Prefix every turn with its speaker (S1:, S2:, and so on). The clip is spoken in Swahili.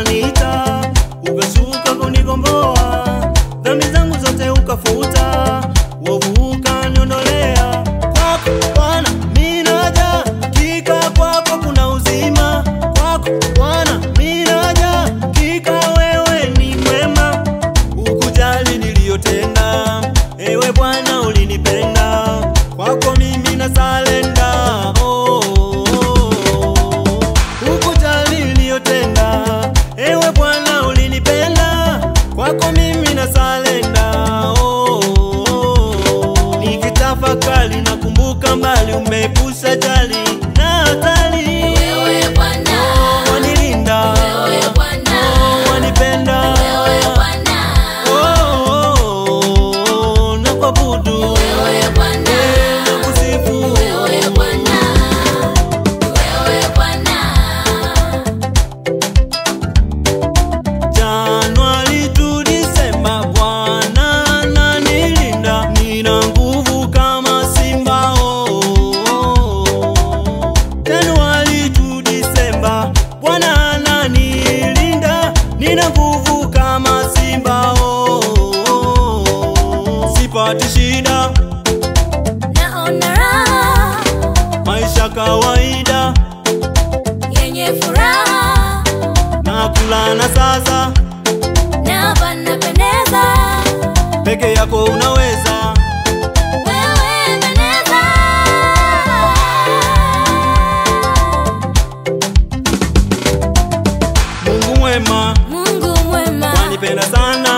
S1: ukanita, ukashuka kunigomboa, dhambi zangu zote ukafuta, wovu ukaniondolea. Kwako Bwana mimi naja, hakika kwako kuna uzima. Kwako Bwana mimi naja, hakika wewe ni mwema. Ukujali niliyotenda, ewe Bwana ulinipenda. Kwako mimi na salenda, ukujali niliyotenda, ewe Bwana ulinipenda. Kwako mimi na salenda, nikitafakari nakumbuka mbali, umeepusha jali na hatari.
S2: Wewe Bwana
S1: wanilinda,
S2: wewe Bwana
S1: wanipenda,
S2: wewe Bwana
S1: nakuabudu,
S2: wewe Bwana
S1: nakusifu,
S2: wewe Bwana wewe Bwana.
S1: Januari to December, Bwana ananilinda, nina nguvu kama simba. Januari to December, Bwana ananilinda, nina nguvu kama simba. Sipati shida,
S2: Naona raha
S1: maisha kawaida,
S2: yenye furaha,
S1: nakula na sasa,
S2: na panapendeza.
S1: peke yako unaweza.
S2: Wewe pendeza.
S1: Mungu mwema,
S2: Mungu mwema
S1: wanipenda sana.